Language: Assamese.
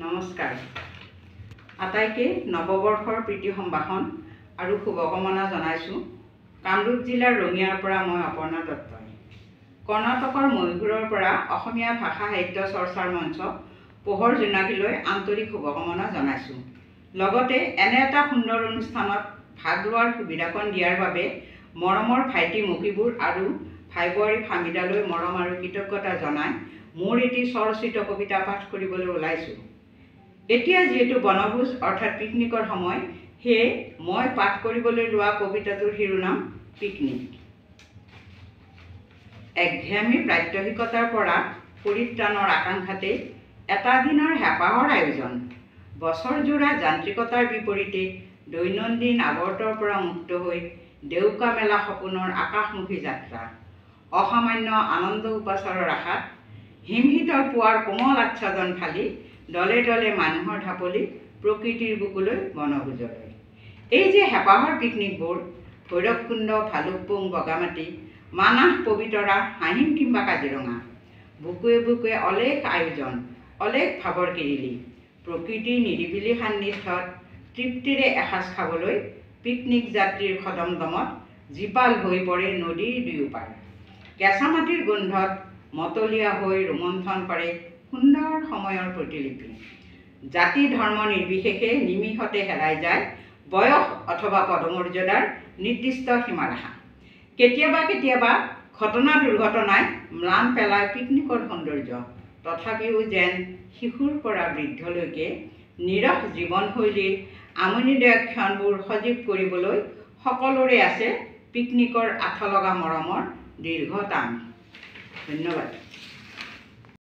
নমস্কাৰ। আটাইকে নৱবৰ্ষৰ প্ৰীতি সম্ভাষণ আৰু শুভকামনা জনাইছোঁ। কামৰূপ জিলাৰ ৰঙিয়াৰ পৰা মই অপৰ্ণা দত্তই। কৰ্ণাটকৰ মহীশূৰৰ পৰা অসমীয়া ভাষা সাহিত্য চৰ্চাৰ মঞ্চ পোহৰ জোনাকীলৈ আন্তৰিক শুভকামনা জনাইছোঁ। লগতে এনে এটা সুন্দৰ অনুষ্ঠানত ভাগ লোৱাৰ সুবিধাকণ দিয়াৰ বাবে মৰমৰ ভাইটি মকিবুৰ আৰু ভাই বোৱাৰী ফামিদালৈ মৰম আৰু কৃতজ্ঞতা জনাই মোৰ এটি স্বৰচিত কবিতা পাঠ কৰিবলৈ ওলাইছোঁ। এতিয়া যিহেতু বনভোজ অৰ্থাৎ পিকনিকৰ সময়, সেয়ে মই পাঠ কৰিবলৈ লোৱা কবিতাটোৰ শিৰোনাম পিকনিক। একঘেয়ামী প্ৰাত্যহিকতাৰ পৰা পৰিত্ৰাণৰ আকাংক্ষাতে এটা দিনৰ হেঁপাহৰ আয়োজন। বছৰজোৰা যান্ত্ৰিকতাৰ বিপৰীতে দৈনন্দিন আৱৰ্তৰ পৰা মুক্ত হৈ দেউকা মেলা সপোনৰ আকাশমুখী যাত্ৰা। অসামান্য আনন্দ উপাচাৰৰ আশাত হিমশীতৰ পুৱাৰ কোমল আচ্ছাদন ফালি দলে দলে মানুহৰ ঢাপলি প্ৰকৃতিৰ বুকুলৈ বনভোজলৈ। এই যে হেঁপাহৰ পিকনিকবোৰ ভৈৰৱকুণ্ড, ভালুকপুং, বগামাটি, মানাহ, পবিতৰা, হাহিম কিম্বা কাজিৰঙা, বুকুৱে বুকুৱে অলেখ আয়োজন, অলেখ ভাৱৰ কিৰিলি। প্ৰকৃতিৰ নিৰিবিলি সান্নিধ্যত তৃপ্তিৰে এসাঁজ খাবলৈ পিকনিক যাত্ৰীৰ খদমদমত জীপাল হৈ পৰে নদীৰ দুয়োপাৰ। কেঁচা মাটিৰ গোন্ধত মতলীয়া হৈ ৰোমন্থন কৰে সুন্দৰ সময়ৰ প্ৰতিলিপি। জাতি ধৰ্ম নিৰ্বিশেষে নিমিষতে হেৰাই যায় বয়স অথবা পদমৰ্যাদাৰ নিৰ্দিষ্ট সীমাৰেখা। কেতিয়াবা কেতিয়াবা ঘটনা দুৰ্ঘটনাই ম্লান পেলায় পিকনিকৰ সৌন্দৰ্য। তথাপিও যেন শিশুৰ পৰা বৃদ্ধলৈকে নিৰস জীৱনশৈলীৰ আমনিদায়ক ক্ষণবোৰ সজীৱ কৰিবলৈ সকলোৰে আছে পিকনিকৰ আঠলগা মৰমৰ দীৰ্ঘ টান। ধন্যবাদ।